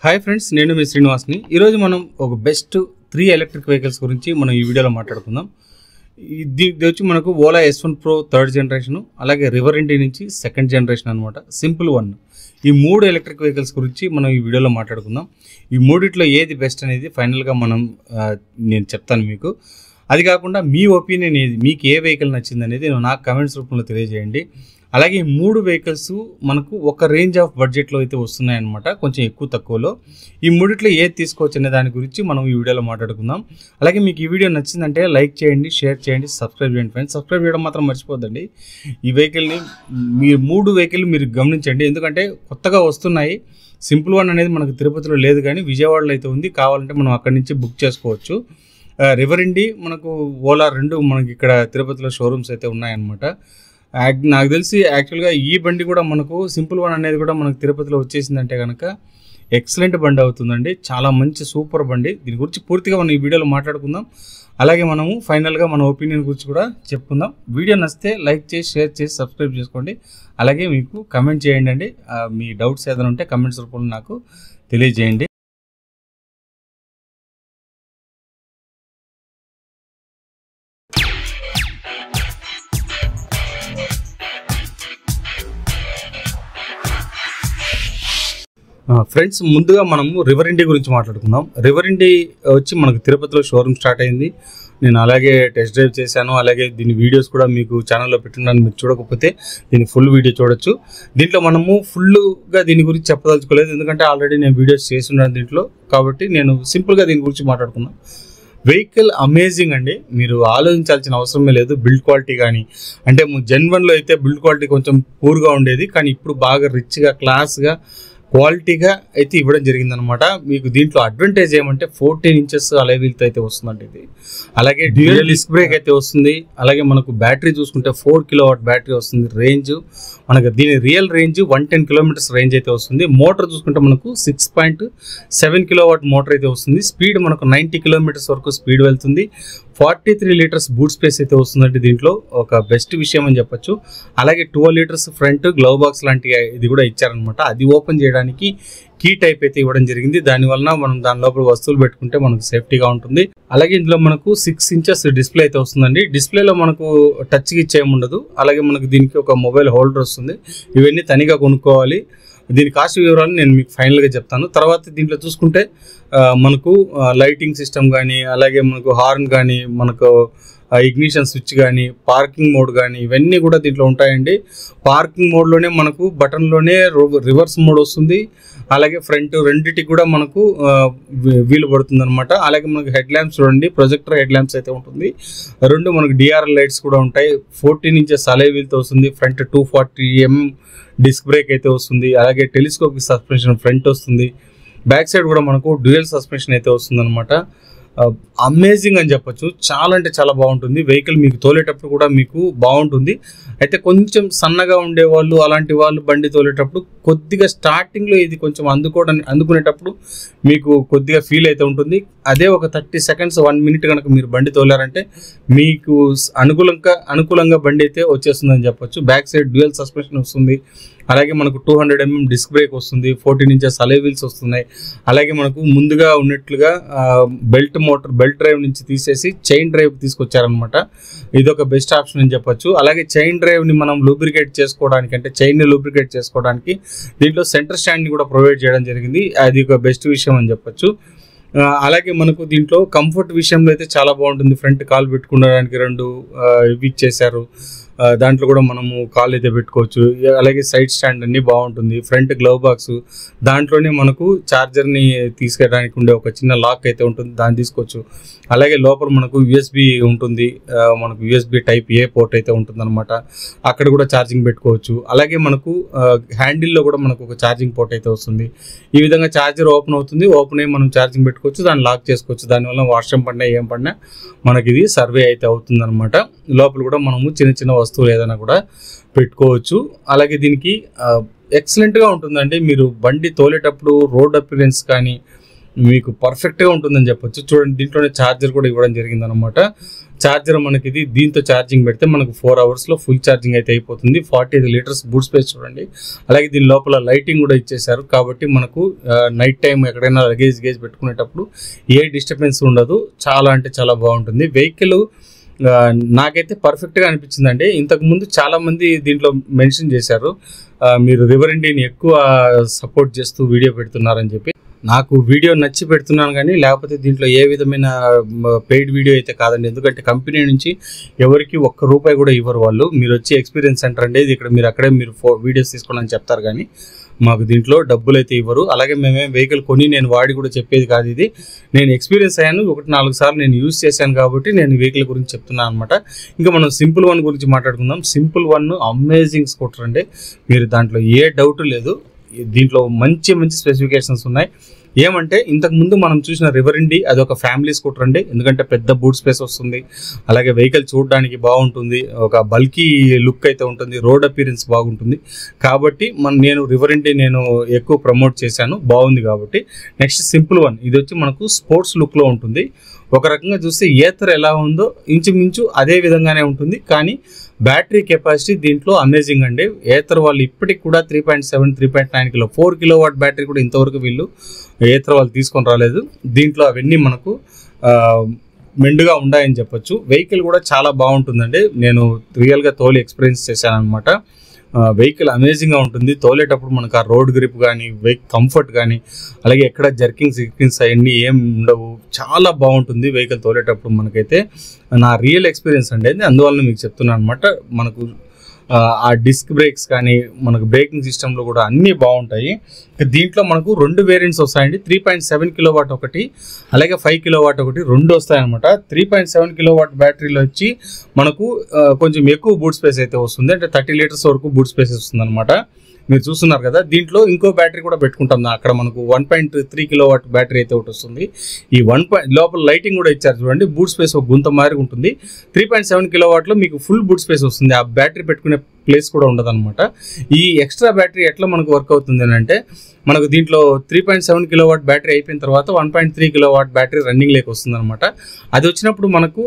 Hi friends, నేను మీ శ్రీనివాస్ని. ఈరోజు మనం ఒక బెస్ట్ 3 ఎలక్ట్రిక్ వెహికల్స్ గురించి మనం ఈ వీడియోలో మాట్లాడుకుందాం. ఇది వచ్చి మనకు Ola S1 Pro 3rd generation, అలాగే రివర్ ఇండి నుంచి 2nd జనరేషన్ అనమాట. Simple one. ఈ 3 ఎలక్ట్రిక్ వెహికల్స్ గురించి మనం ఈ వీడియోలో మాట్లాడుకుందాం. ఈ మూడిట్లో ఏది బెస్ట్ అనేది ఫైనల్గా నేను చెప్తాను మీకు. అది కాకుండా మీ ఒపీనియన్ ఏది, మీకు ఏ వెహికల్ నచ్చింది అనేది నాకు కమెంట్స్ రూపంలో తెలియజేయండి. అలాగే ఈ 3 వెహికల్స్ మనకు ఒక రేంజ్ ఆఫ్ బడ్జెట్లో అయితే వస్తున్నాయన్నమాట, కొంచెం ఎక్కువ తక్కువలో. ఈ మూడిట్లో ఏది తీసుకోవచ్చు అనే దాని గురించి మనం ఈ వీడియోలో మాట్లాడుకుందాం. అలాగే మీకు ఈ వీడియో నచ్చిందంటే లైక్ చేయండి, షేర్ చేయండి, సబ్స్క్రైబ్ చేయండి ఫ్రెండ్స్. సబ్స్క్రైబ్ చేయడం మాత్రం మర్చిపోద్దండి. ఈ వెహికల్ని మీరు 3 వెహికల్ మీరు గమనించండి, ఎందుకంటే కొత్తగా వస్తున్నాయి. సింపుల్ వన్ అనేది మనకు తిరుపతిలో లేదు, కానీ విజయవాడలో అయితే ఉంది. కావాలంటే మనం అక్కడి నుంచి బుక్ చేసుకోవచ్చు. రివర్ ఇండి మనకు ఓలా 2 మనకి ఇక్కడ తిరుపతిలో షోరూమ్స్ అయితే ఉన్నాయన్నమాట. నాకు తెలిసి యాక్చువల్గా ఈ బండి కూడా మనకు సింపుల్ వన్ అనేది కూడా మనకు తిరుపతిలో వచ్చేసిందంటే కనుక ఎక్సలెంట్ బండి అవుతుందండి. చాలా మంచి సూపర్ బండి. దీని గురించి పూర్తిగా మనం ఈ వీడియోలో మాట్లాడుకుందాం. అలాగే మనము ఫైనల్గా మన ఒపీనియన్ గురించి కూడా చెప్పుకుందాం. వీడియో నచ్చితే లైక్ చేసి, షేర్ చేసి, సబ్స్క్రైబ్ చేసుకోండి. అలాగే మీకు కమెంట్ చేయండి అండి. మీ డౌట్స్ ఏదైనా ఉంటే కమెంట్స్ రూపంలో నాకు తెలియజేయండి. ఫ్రెండ్స్, ముందుగా మనము రివర్ ఇండి గురించి మాట్లాడుకుందాం. రివర్ ఇండి వచ్చి మనకు తిరుపతిలో షోరూమ్ స్టార్ట్ అయింది. నేను అలాగే టెస్ట్ డ్రైవ్ చేశాను. అలాగే దీని వీడియోస్ కూడా మీకు ఛానల్లో పెట్టున్నాను. మీరు చూడకపోతే దీని ఫుల్ వీడియో చూడొచ్చు. దీంట్లో మనము ఫుల్గా దీని గురించి చెప్పదలుచుకోలేదు, ఎందుకంటే ఆల్రెడీ నేను వీడియోస్ చేస్తున్నాను దీంట్లో. కాబట్టి నేను సింపుల్గా దీని గురించి మాట్లాడుకున్నాను. వెహికల్ అమేజింగ్ అండి. మీరు ఆలోచించాల్సిన అవసరమే లేదు. బిల్డ్ క్వాలిటీ కానీ, అంటే Gen 1లో అయితే బిల్డ్ క్వాలిటీ కొంచెం పూర్గా ఉండేది, కానీ ఇప్పుడు బాగా రిచ్గా, క్లాస్గా, క్వాలిటీగా అయితే ఇవ్వడం జరిగిందనమాట. మీకు దీంట్లో అడ్వాంటేజ్ ఏమంటే 14 ఇంచెస్ అలై వీల్తో అయితే వస్తుందండి ఇది. అలాగే డ్యూయల్ డిస్క్ బ్రేక్ అయితే వస్తుంది. అలాగే మనకు బ్యాటరీ చూసుకుంటే 4 kW బ్యాటరీ వస్తుంది. రేంజ్ మనకు దీని రియల్ రేంజ్ 110 కిలోమీటర్స్ రేంజ్ అయితే వస్తుంది. మోటార్ చూసుకుంటే మనకు 6.7 kW మోటార్ అయితే వస్తుంది. స్పీడ్ మనకు 90 కిలోమీటర్స్ వరకు స్పీడ్ వెళ్తుంది. 43 లీటర్స్ బూట్ స్పేస్ అయితే వస్తుందండి. దీంట్లో ఒక బెస్ట్ విషయం అని చెప్పొచ్చు. అలాగే 12 లీటర్స్ ఫ్రంట్ గ్లవ్ బాక్స్ లాంటి ఇది కూడా ఇచ్చారనమాట. అది ఓపెన్ చేయడానికి కీ టైప్ అయితే ఇవ్వడం జరిగింది. దానివల్ల మనం దాని లోపల వస్తువులు పెట్టుకుంటే మనకు సేఫ్టీగా ఉంటుంది. అలాగే ఇందులో మనకు 6 ఇంచెస్ డిస్ప్లే అయితే వస్తుందండి. డిస్ప్లేలో మనకు టచ్ ఇచ్చేయం ఉండదు. అలాగే మనకు దీనికి ఒక మొబైల్ హోల్డర్ వస్తుంది. ఇవన్నీ తనిగా కొనుక్కోవాలి. దీని కాస్ట్ వివరాలు నేను మీకు ఫైనల్గా చెప్తాను. తర్వాత దీంట్లో చూసుకుంటే మనకు లైటింగ్ సిస్టమ్ కానీ, అలాగే మనకు హార్న్ కానీ, మనకు ఇగ్నిషన్ స్విచ్ కానీ, పార్కింగ్ మోడ్ కానీ, ఇవన్నీ కూడా దీంట్లో ఉంటాయండి. పార్కింగ్ మోడ్లోనే మనకు బటన్లోనే రివర్స్ మోడ్ వస్తుంది. అలాగే ఫ్రంట్ రెండింటికి కూడా మనకు వీలు పడుతుంది అనమాట. అలాగే మనకు హెడ్ ల్యాంప్స్ చూడండి, ప్రొజెక్టర్ హెడ్ ల్యాంప్స్ అయితే ఉంటుంది. 2 మనకు DRL లైట్స్ కూడా ఉంటాయి. 14 ఇంచెస్ అలై వీల్తో వస్తుంది. ఫ్రంట్ 240 mm డిస్క్ బ్రేక్ అయితే వస్తుంది. అలాగే టెలిస్కోపిక్ సస్పెన్షన్ ఫ్రంట్ వస్తుంది. బ్యాక్ సైడ్ కూడా మనకు డ్యూయల్ సస్పెన్షన్ అయితే వస్తుంది అనమాట. అమేజింగ్ అని చెప్పొచ్చు. చాలా అంటే చాలా బాగుంటుంది వెహికల్. మీకు తోలేటప్పుడు కూడా మీకు బాగుంటుంది. అయితే కొంచెం సన్నగా ఉండేవాళ్ళు, అలాంటి వాళ్ళు బండి తోలేటప్పుడు కొద్దిగా స్టార్టింగ్లో ఇది కొంచెం అందుకునేటప్పుడు మీకు కొద్దిగా ఫీల్ అయితే ఉంటుంది. అదే ఒక 30 సెకండ్స్ 1 మినిట్ కనుక మీరు బండి తోలారంటే మీకు అనుకూలంగా బండి అయితే వచ్చేస్తుందని చెప్పొచ్చు. బ్యాక్ సైడ్ డ్యూయల్ సస్పెన్షన్ వస్తుంది. అలాగే మనకు 200 mm డిస్క్ బ్రేక్ వస్తుంది. 14 ఇంచెస్ అలై వీల్స్ వస్తున్నాయి. అలాగే మనకు ముందుగా ఉన్నట్లుగా బెల్ట్ డ్రైవ్ నుంచి తీసేసి చైన్ డ్రైవ్ తీసుకొచ్చారనమాట. ఇదొక బెస్ట్ ఆప్షన్ అని చెప్పొచ్చు. అలాగే చైన్ డ్రైవ్ని మనం లూబ్రికేట్ చేసుకోవడానికి, అంటే చైన్ని లూబ్రికేట్ చేసుకోవడానికి దీంట్లో సెంటర్ స్టాండ్ని కూడా ప్రొవైడ్ చేయడం జరిగింది. అది ఒక బెస్ట్ విషయం అని చెప్పొచ్చు. అలాగే మనకు దీంట్లో కంఫర్ట్ విషయంలో అయితే చాలా బాగుంటుంది. ఫ్రంట్ కాల్ పెట్టుకోవడానికి 2 ఇవి ఇచ్చేసారు. దాంట్లో కూడా మనము కాల్ అయితే పెట్టుకోవచ్చు. అలాగే సైడ్ స్టాండ్ అన్నీ బాగుంటుంది. ఫ్రంట్ గ్లవ్ బాక్స్, దాంట్లోనే మనకు ఛార్జర్ని తీసుకెళ్ళడానికి ఉండే ఒక చిన్న లాక్ అయితే ఉంటుంది, దాన్ని తీసుకోవచ్చు. అలాగే లోపల మనకు USB ఉంటుంది. మనకు USB Type A పోర్ట్ అయితే ఉంటుంది అనమాట. అక్కడ కూడా ఛార్జింగ్ పెట్టుకోవచ్చు. అలాగే మనకు హ్యాండిల్లో కూడా మనకు ఒక ఛార్జింగ్ పోర్ట్ అయితే వస్తుంది. ఈ విధంగా ఛార్జర్ ఓపెన్ అవుతుంది. ఓపెన్ అయ్యి మనం ఛార్జింగ్ పెట్టుకోవచ్చు, దాన్ని లాక్ చేసుకోవచ్చు. దానివల్ల వర్షం పడినా ఏం పడినా మనకి ఇది సర్వే అయితే అవుతుంది అనమాట. లోపల కూడా మనము చిన్న వస్తువులు ఏదైనా కూడా పెట్టుకోవచ్చు. అలాగే దీనికి ఎక్సలెంట్గా ఉంటుందండి. మీరు బండి తోలేటప్పుడు రోడ్ అపిరెన్స్ కానీ మీకు పర్ఫెక్ట్గా ఉంటుందని చెప్పొచ్చు. చూడండి, దీంట్లోనే ఛార్జర్ కూడా ఇవ్వడం జరిగింది అనమాట. ఛార్జర్ మనకి ఇది దీంతో ఛార్జింగ్ పెడితే మనకు 4 అవర్స్లో ఫుల్ ఛార్జింగ్ అయితే అయిపోతుంది. 45 లీటర్స్ బూట్ స్పేస్ చూడండి. అలాగే దీని లోపల లైటింగ్ కూడా ఇచ్చేసారు కాబట్టి మనకు నైట్ టైం ఎక్కడైనా లగేజ్ పెట్టుకునేటప్పుడు ఏ డిస్టర్బెన్స్ ఉండదు. చాలా అంటే చాలా బాగుంటుంది వెహికల్. నాకైతే పర్ఫెక్ట్గా అనిపించిందండి. ఇంతకుముందు చాలామంది దీంట్లో మెన్షన్ చేశారు మీరు రివర్ ఇండియాని ఎక్కువ సపోర్ట్ చేస్తూ వీడియో పెడుతున్నారని చెప్పి. నాకు వీడియో నచ్చి పెడుతున్నాను కానీ లేకపోతే దీంట్లో ఏ విధమైన పెయిడ్ వీడియో అయితే కాదండి. ఎందుకంటే కంపెనీ నుంచి ఎవరికి ₹1 కూడా ఇవ్వరు వాళ్ళు. మీరు వచ్చి ఎక్స్పీరియన్స్ సెంటర్ అంటే ఇక్కడ మీరు అక్కడే మీరు వీడియోస్ తీసుకోండి చెప్తారు కానీ మాకు దీంట్లో డబ్బులు అయితే ఇవ్వరు. అలాగే మేమేం వెహికల్ కొని నేను వాడి కూడా చెప్పేది కాదు. ఇది నేను ఎక్స్పీరియన్స్ అయ్యాను. 1-4 సార్లు నేను యూజ్ చేశాను కాబట్టి నేను వెహికల్ గురించి చెప్తున్నాను అనమాట. ఇంకా మనం సింపుల్ వన్ గురించి మాట్లాడుకుందాం. సింపుల్ వన్ అమేజింగ్ స్కూటర్ అండి. మీరు దాంట్లో ఏ డౌట్ లేదు. దీంట్లో మంచి స్పెసిఫికేషన్స్ ఉన్నాయి. ఏమంటే ఇంతకుముందు మనం చూసిన రివర్ ఇండి అదొక ఫ్యామిలీ స్కూటర్ అండి. ఎందుకంటే పెద్ద బూట్ స్పేస్ వస్తుంది. అలాగే వెహికల్ చూడడానికి బాగుంటుంది. ఒక బల్కీ లుక్ అయితే ఉంటుంది. రోడ్ అపీరెన్స్ బాగుంటుంది. కాబట్టి నేను రివర్ ఇండి ఎక్కువ ప్రమోట్ చేశాను. బాగుంది కాబట్టి. Next simple one. ఇది వచ్చి మనకు స్పోర్ట్స్ లుక్లో ఉంటుంది. ఒక రకంగా చూస్తే ఏతర్ ఎలా ఉందో ఇంచుమించు అదే విధంగానే ఉంటుంది. కానీ బ్యాటరీ కెపాసిటీ దీంట్లో అమేజింగ్ అండి. ఏతర్ వాళ్ళు ఇప్పటికి కూడా 3.7 3.9 కిలో 4 కిలోవాట్ బ్యాటరీ కూడా ఇంతవరకు వీళ్ళు ఏతర్ వాళ్ళు తీసుకొని రాలేదు. దీంట్లో అవన్నీ మనకు మెండుగా ఉన్నాయని చెప్పొచ్చు. వెహికల్ కూడా చాలా బాగుంటుందండి. నేను రియల్గా తోలి ఎక్స్పీరియన్స్ చేశాను అనమాట. వెహికల్ అమేజింగ్గా ఉంటుంది. తోలేటప్పుడు మనకు ఆ రోడ్ గ్రిప్ కానీ కంఫర్ట్ కానీ అలాగే ఎక్కడ జర్కింగ్స్ అవన్నీ ఏం ఉండవు. చాలా బాగుంటుంది వెహికల్ తోలేటప్పుడు. మనకైతే నా రియల్ ఎక్స్పీరియన్స్ అండి. అందువల్ల మీకు చెప్తున్నాను అనమాట. మనకు ఆ డిస్క్ బ్రేక్స్ కానీ మనకు బ్రేకింగ్ సిస్టంలో కూడా అన్నీ బాగుంటాయి. దీంట్లో మనకు 2 వేరియంట్స్ వస్తాయండి. 3.7 కిలోవాట్ ఒకటి, అలాగే 5 కిలోవాట్ ఒకటి, 2 వస్తాయన్నమాట. 3.7 కిలోవాట్ బ్యాటరీలో వచ్చి మనకు కొంచెం ఎక్కువ బూట్ స్పేస్ అయితే వస్తుంది. అంటే 30 లీటర్స్ వరకు బూట్ స్పేస్ వస్తుంది అనమాట. మీరు చూస్తున్నారు కదా. దీంట్లో ఇంకో బ్యాటరీ కూడా పెట్టుకుంటాం. అక్కడ మనకు 1.3 కిలోవాట్ బ్యాటరీ అయితే ఒకటి వస్తుంది. ఈ లోపల లైటింగ్ కూడా ఇచ్చారు చూడండి. బూట్ స్పేస్ ఒక గుంత మారి ఉంటుంది. 3.7 కిలోవాట్లో మీకు ఫుల్ బూట్ స్పేస్ వస్తుంది. ఆ బ్యాటరీ పెట్టుకునే ప్లేస్ కూడా ఉండదు అనమాట. ఈ ఎక్స్ట్రా బ్యాటరీ ఎట్లా మనకు వర్క్ అవుతుంది అని అంటే మనకు దీంట్లో 3.7 కిలోవాట్ బ్యాటరీ అయిపోయిన తర్వాత 1.3 కిలోవాట్ బ్యాటరీ రన్నింగ్ లేక వస్తుంది అనమాట. అది వచ్చినప్పుడు మనకు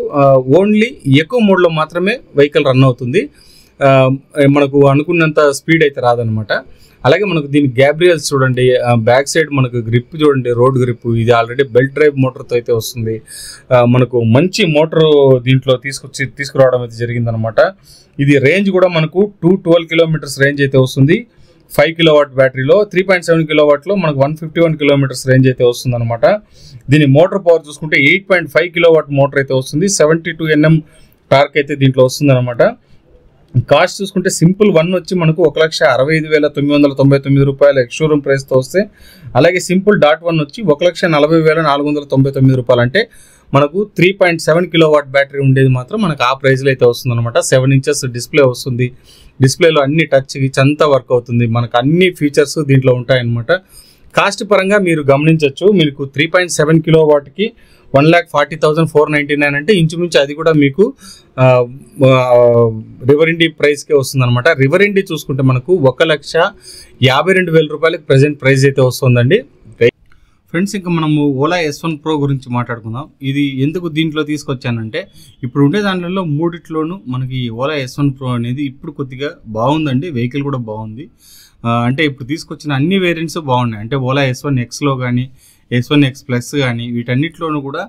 ఓన్లీ ఎకో మోడ్లో మాత్రమే వెహికల్ రన్ అవుతుంది. మనకు అనుకున్నంత స్పీడ్ అయితే రాదనమాట. అలాగే మనకు దీని గ్యాబ్రియల్స్ చూడండి. బ్యాక్ సైడ్ మనకు గ్రిప్ చూడండి, రోడ్ గ్రిప్. ఇది ఆల్రెడీ బెల్ట్ డ్రైవ్ మోటార్తో అయితే వస్తుంది. మనకు మంచి మోటార్ దీంట్లో తీసుకురావడం అయితే జరిగిందనమాట. ఇది రేంజ్ కూడా మనకు 212 కిలోమీటర్స్ రేంజ్ అయితే వస్తుంది. 5 కిలోవాట్ బ్యాటరీలో 3.7 కిలోవాట్లో మనకు 151 కిలోమీటర్స్ రేంజ్ అయితే వస్తుంది అనమాట. దీని మోటార్ పవర్ చూసుకుంటే 8.5 కిలోవాట్ మోటార్ అయితే వస్తుంది. 72 Nm టార్క్ అయితే దీంట్లో వస్తుంది అనమాట. కాస్ట్ చూసుకుంటే సింపుల్ వన్ వచ్చి మనకు 1,65,999 రూపాయలు ఎక్స్షోరూమ్ ప్రైస్తో వస్తే, అలాగే సింపుల్ డాట్ వన్ వచ్చి 1,40,499 రూపాయలు. అంటే మనకు 3.7 కిలోవాట్ బ్యాటరీ ఉండేది మాత్రం మనకు ఆ ప్రైస్లో అయితే వస్తుంది అనమాట. 7 ఇంచెస్ డిస్ప్లే వస్తుంది. డిస్ప్లేలో అన్ని టచ్ అంతా వర్క్ అవుతుంది. మనకు అన్ని ఫీచర్స్ దీంట్లో ఉంటాయన్నమాట. కాస్ట్ పరంగా మీరు గమనించవచ్చు. మీకు 3.7 కిలోవాట్కి 1,40,499 అంటే ఇంచుమించు అది కూడా మీకు రివర్ ఇండి ప్రైస్కే వస్తుంది అనమాట. రివర్ ఇండి చూసుకుంటే మనకు 1,52,000 రూపాయలకి ప్రజెంట్ ప్రైస్ అయితే వస్తుందండి. ఫ్రెండ్స్, ఇంకా మనము ఓలా S1 Pro గురించి మాట్లాడుకుందాం. ఇది ఎందుకు దీంట్లో తీసుకొచ్చానంటే ఇప్పుడు ఉండే దాంట్లో మూడిట్లోనూ మనకి ఓలా S1 Pro అనేది ఇప్పుడు కొద్దిగా బాగుందండి. వెహికల్ కూడా బాగుంది. అంటే ఇప్పుడు తీసుకొచ్చిన అన్ని వేరియంట్స్ బాగున్నాయి. అంటే ఓలా S1 Xలో కానీ S1 X Plus కానీ వీటన్నిటిలోనూ కూడా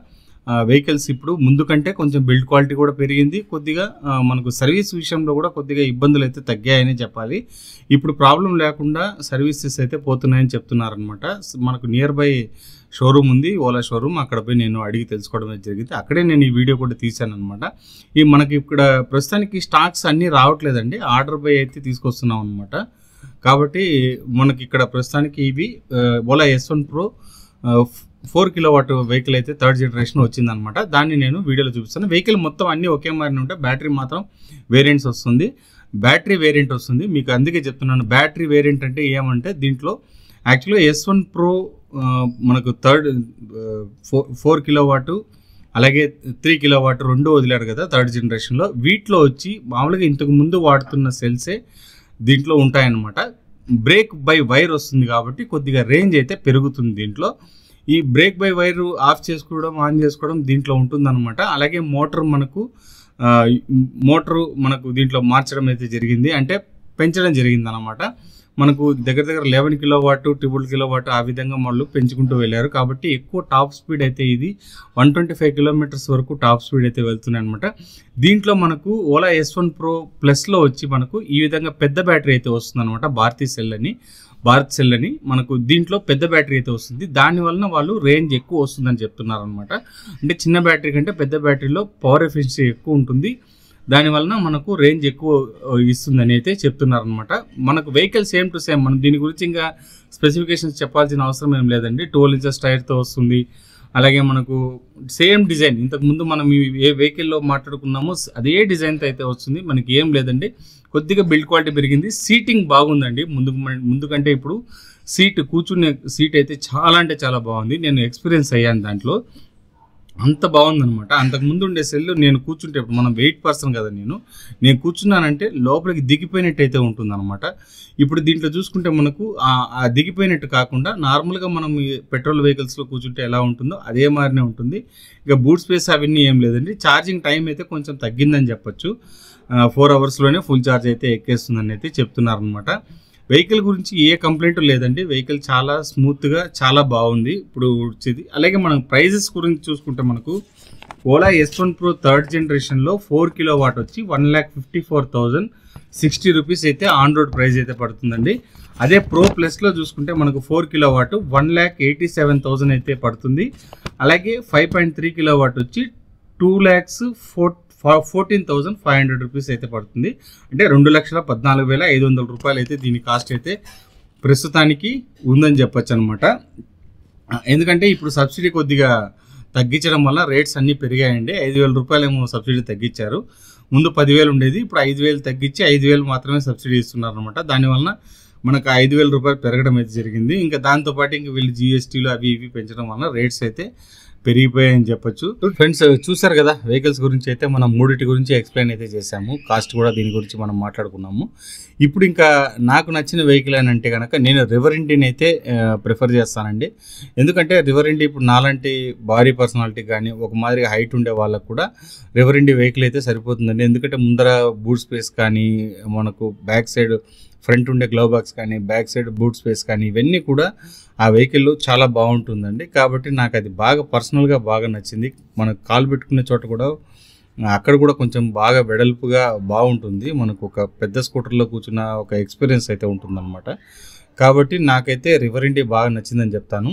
వెహికల్స్ ఇప్పుడు ముందు కంటే కొంచెం బిల్డ్ క్వాలిటీ కూడా పెరిగింది. కొద్దిగా మనకు సర్వీస్ విషయంలో కూడా కొద్దిగా ఇబ్బందులు అయితే తగ్గాయని చెప్పాలి. ఇప్పుడు ప్రాబ్లం లేకుండా సర్వీసెస్ అయితే పోతున్నాయని చెప్తున్నారనమాట. మనకు నియర్ బై షోరూమ్ ఉంది, ఓలా షోరూమ్. అక్కడ పోయి నేను అడిగి తెలుసుకోవడం జరిగింది. అక్కడే నేను ఈ వీడియో కూడా తీశాను అనమాట. ఈ మనకి ఇక్కడ ప్రస్తుతానికి స్టాక్స్ అన్నీ రావట్లేదండి. ఆర్డర్ బై అయితే తీసుకొస్తున్నాం అనమాట. కాబట్టి మనకి ఇక్కడ ప్రస్తుతానికి ఇవి Ola S1 Pro 4 kilowatt vehicle అయితే 3rd జనరేషన్ వచ్చిందనమాట. దాన్ని నేను వీడియోలో చూపిస్తాను. వెహికల్ మొత్తం అన్నీ ఒకే మారిన ఉంటాయి. బ్యాటరీ మాత్రం వేరియంట్స్ వస్తుంది. బ్యాటరీ వేరియంట్ వస్తుంది. మీకు అందుకే చెప్తున్నాను బ్యాటరీ వేరియంట్ అంటే ఏమంటే దీంట్లో యాక్చువల్గా S1 Pro మనకు 4 కిలోవాట్ అలాగే 3 కిలోవాట్ రెండు వదిలారు కదా 3rd జనరేషన్లో. వీటిలో వచ్చి మామూలుగా ఇంతకు ముందు వాడుతున్న సెల్సే దీంట్లో ఉంటాయన్నమాట. బ్రేక్ బై వైర్ వస్తుంది కాబట్టి కొద్దిగా రేంజ్ అయితే పెరుగుతుంది దీంట్లో. ఈ బ్రేక్ బై వైర్ ఆఫ్ చేసుకోవడం ఆన్ చేసుకోవడం దీంట్లో ఉంటుందన్నమాట. అలాగే మోటార్ మనకు దీంట్లో మార్చడం అయితే జరిగింది, అంటే పెంచడం జరిగింది అనమాట. మనకు దగ్గర 11 కిలోవాట్ 12 కిలోవాట్ ఆ విధంగా వాళ్ళు పెంచుకుంటూ వెళ్ళారు. కాబట్టి ఎక్కువ టాప్ స్పీడ్ అయితే ఇది 125 కిలోమీటర్స్ వరకు టాప్ స్పీడ్ అయితే వెళ్తున్నాయి అనమాట. దీంట్లో మనకు ఓలా S1 Pro ప్లస్లో వచ్చి మనకు ఈ విధంగా పెద్ద బ్యాటరీ అయితే వస్తుంది అనమాట. భారత్ సెల్ అని మనకు దీంట్లో పెద్ద బ్యాటరీ అయితే వస్తుంది. దానివల్ల వాళ్ళు రేంజ్ ఎక్కువ వస్తుందని చెప్తున్నారు అనమాట. అంటే చిన్న బ్యాటరీ కంటే పెద్ద బ్యాటరీలో పవర్ ఎఫిషియన్సీ ఎక్కువ ఉంటుంది, దానివలన మనకు రేంజ్ ఎక్కువ ఇస్తుందని అయితే చెప్తున్నారు అనమాట. మనకు వెహికల్ సేమ్ టు సేమ్, మనం దీని గురించి ఇంకా స్పెసిఫికేషన్స్ చెప్పాల్సిన అవసరం ఏం లేదండి. 12 ఇంచెస్ టైర్తో వస్తుంది. అలాగే మనకు సేమ్ డిజైన్, ఇంతకుముందు మనం ఏ వెహికల్లో మాట్లాడుకున్నామో అదే డిజైన్తో అయితే వస్తుంది. మనకి ఏం లేదండి, కొద్దిగా బిల్డ్ క్వాలిటీ పెరిగింది. సీటింగ్ బాగుందండి, ముందు కంటే ఇప్పుడు కూర్చునే సీట్ అయితే చాలా అంటే చాలా బాగుంది. నేను ఎక్స్పీరియన్స్ అయ్యాను దాంట్లో, అంత బాగుందనమాట. అంతకుముందు ఉండే సెల్ నేను కూర్చుంటే, ఇప్పుడు మనం వెయిట్ పర్సన్ కదా, నేను కూర్చున్నానంటే లోపలికి దిగిపోయినట్టు అయితే ఉంటుందన్నమాట. ఇప్పుడు దీంట్లో చూసుకుంటే మనకు ఆ దిగిపోయినట్టు కాకుండా నార్మల్గా మనం పెట్రోల్ వెహికల్స్లో కూర్చుంటే ఎలా ఉంటుందో అదే మారినే ఉంటుంది. ఇక బూట్ స్పేస్ అవన్నీ ఏం లేదండి. ఛార్జింగ్ టైం అయితే కొంచెం తగ్గిందని చెప్పొచ్చు. 4 అవర్స్లోనే ఫుల్ ఛార్జ్ అయితే ఎక్కేస్తుందని అయితే చెప్తున్నారనమాట. వెహికల్ గురించి ఏ కంప్లైంట్ లేదండి, వెహికల్ చాలా స్మూత్గా చాలా బాగుంది ఇప్పుడు వచ్చేది. అలాగే మనం ప్రైజెస్ గురించి చూసుకుంటే మనకు ఓలా S1 Pro 3rd జనరేషన్లో 4 కిలోవాట్ వచ్చి 1,54,060 రూపీస్ అయితే ఆన్ రోడ్ ప్రైస్ అయితే పడుతుందండి. అదే Pro Plusలో చూసుకుంటే మనకు 4 కిలోవాట్ 1,87,000 అయితే పడుతుంది. అలాగే 5.3 కిలోవాట్ వచ్చి 2,14,500 రూపీస్ అయితే పడుతుంది. అంటే 2,14,500 రూపాయలు అయితే దీని కాస్ట్ అయితే ప్రస్తుతానికి ఉందని చెప్పొచ్చు అనమాట. ఎందుకంటే ఇప్పుడు సబ్సిడీ కొద్దిగా తగ్గించడం వల్ల రేట్స్ అన్నీ పెరిగాయండి. 5,000 రూపాయలు ఏమో సబ్సిడీ తగ్గించారు. ముందు 10,000 ఉండేది, ఇప్పుడు 5,000 తగ్గించి 5,000 మాత్రమే సబ్సిడీ ఇస్తున్నారు అనమాట. దానివల్ల మనకు 5,000 రూపాయలు పెరగడం అయితే జరిగింది. ఇంకా దాంతోపాటు ఇంకా వీళ్ళు GSTలు అవి ఇవి పెంచడం వల్ల రేట్స్ అయితే పెరిగిపోయాయని చెప్పొచ్చు. ఫ్రెండ్స్ చూసారు కదా, వెహికల్స్ గురించి అయితే మనం మూడిటి గురించి ఎక్స్ప్లెయిన్ అయితే చేశాము. కాస్ట్ కూడా దీని గురించి మనం మాట్లాడుకున్నాము. ఇప్పుడు ఇంకా నాకు నచ్చిన వెహికల్ అని అంటే కనుక నేను రివర్ ఇండిని అయితే ప్రిఫర్ చేస్తానండి. ఎందుకంటే రివర్ ఇండి ఇప్పుడు నాలాంటి భారీ పర్సనాలిటీ కానీ ఒక మాదిరిగా హైట్ ఉండే వాళ్ళకు కూడా రివర్ ఇండి వెహికల్ అయితే సరిపోతుందండి. ఎందుకంటే ముందర బూట్ స్పేస్ కానీ, మనకు బ్యాక్ సైడ్ ఫ్రంట్ ఉండే గ్లవ్ బాక్స్ కానీ, బ్యాక్ సైడ్ బూట్ స్పేస్ కానీ, ఇవన్నీ కూడా ఆ వెహికల్లో చాలా బాగుంటుందండి. కాబట్టి నాకు అది బాగా పర్సనల్గా బాగా నచ్చింది. మనకు కాలు పెట్టుకునే చోట కూడా అక్కడ కూడా కొంచెం బాగా వెడల్పుగా బాగుంటుంది. మనకు ఒక పెద్ద స్కూటర్లో కూర్చున్న ఒక ఎక్స్పీరియన్స్ అయితే ఉంటుందన్నమాట. కాబట్టి నాకైతే రివర్ ఇండి బాగా నచ్చిందని చెప్తాను.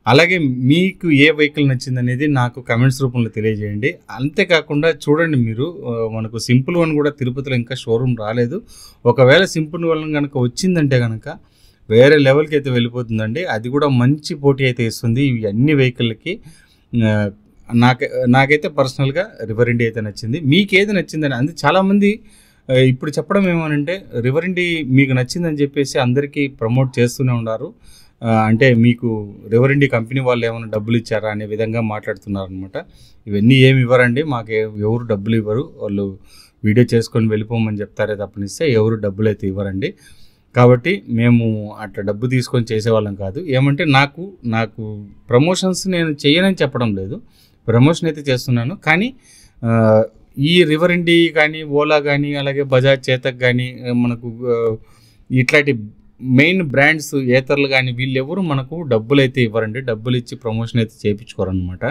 అలాగే మీకు ఏ వెహికల్ నచ్చింది అనేది నాకు కమెంట్స్ రూపంలో తెలియజేయండి. అంతేకాకుండా చూడండి, మీరు మనకు సింపుల్ వన్ కూడా తిరుపతిలో ఇంకా షోరూమ్ రాలేదు. ఒకవేళ సింపుల్ వన్ కనుక వచ్చిందంటే కనుక వేరే లెవెల్కి అయితే వెళ్ళిపోతుందండి. అది కూడా మంచి పోటీ అయితే ఇస్తుంది ఇవి అన్ని వెహికల్కి. నాకైతే పర్సనల్గా రివర్ ఇండి అయితే నచ్చింది. మీకు ఏది నచ్చిందని అందుకే చాలామంది ఇప్పుడు చెప్పడం ఏమనంటే రివర్ ఇండి మీకు నచ్చిందని చెప్పేసి అందరికీ ప్రమోట్ చేస్తూనే ఉన్నారు. అంటే మీకు రివర్ ఇండి కంపెనీ వాళ్ళు ఏమైనా డబ్బులు ఇచ్చారా అనే విధంగా మాట్లాడుతున్నారు అనమాట. ఇవన్నీ ఏమి ఇవ్వరండి, మాకు ఎవరు డబ్బులు ఇవ్వరు. వాళ్ళు వీడియో చేసుకొని వెళ్ళిపోమని చెప్తారే తప్పనిస్తే ఎవరు డబ్బులు అయితే ఇవ్వరండి. కాబట్టి మేము అట్లా డబ్బు తీసుకొని చేసేవాళ్ళం కాదు. ఏమంటే నాకు ప్రమోషన్స్ నేను చేయనని చెప్పడం లేదు, ప్రమోషన్ అయితే చేస్తున్నాను. కానీ ఈ రివర్ ఇండి కానీ, ఓలా కానీ, అలాగే బజాజ్ చేతక్ కానీ, మనకు ఇట్లాంటి మెయిన్ బ్రాండ్స్ ఏతర్లు కానీ వీళ్ళెవరు మనకు డబ్బులు అయితే ఇవ్వరండి. డబ్బులు ఇచ్చి ప్రమోషన్ అయితే చేయించుకోరనమాట.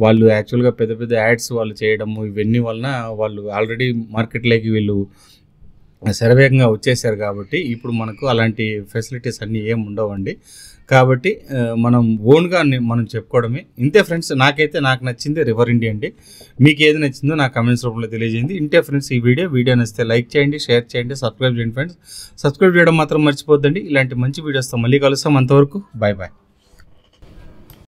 వాళ్ళు యాక్చువల్గా పెద్ద పెద్ద యాడ్స్ వాళ్ళు చేయడము ఇవన్నీ వలన వాళ్ళు ఆల్రెడీ మార్కెట్లోకి వీళ్ళు శరవేగంగా వచ్చేసారు. కాబట్టి ఇప్పుడు మనకు అలాంటి ఫెసిలిటీస్ అన్నీ ఏమి ఉండవండి. కాబట్టి మనం ఓన్గా మనం చెప్పుకోవడమే. ఇంతే ఫ్రెండ్స్, నాకు నచ్చింది రివర్ ఇండి అండి. మీకు ఏది నచ్చిందో నాకు కమెంట్స్ రూపంలో తెలియజేయండి. ఇంతే ఫ్రెండ్స్, ఈ వీడియో నచ్చితే లైక్ చేయండి, షేర్ చేయండి, సబ్స్క్రైబ్ చేయండి ఫ్రెండ్స్. సబ్స్క్రైబ్ చేయడం మాత్రం మర్చిపోద్దండి. ఇలాంటి మంచి వీడియోస్తో మళ్ళీ కలుస్తాం. అంతవరకు బాయ్ బాయ్.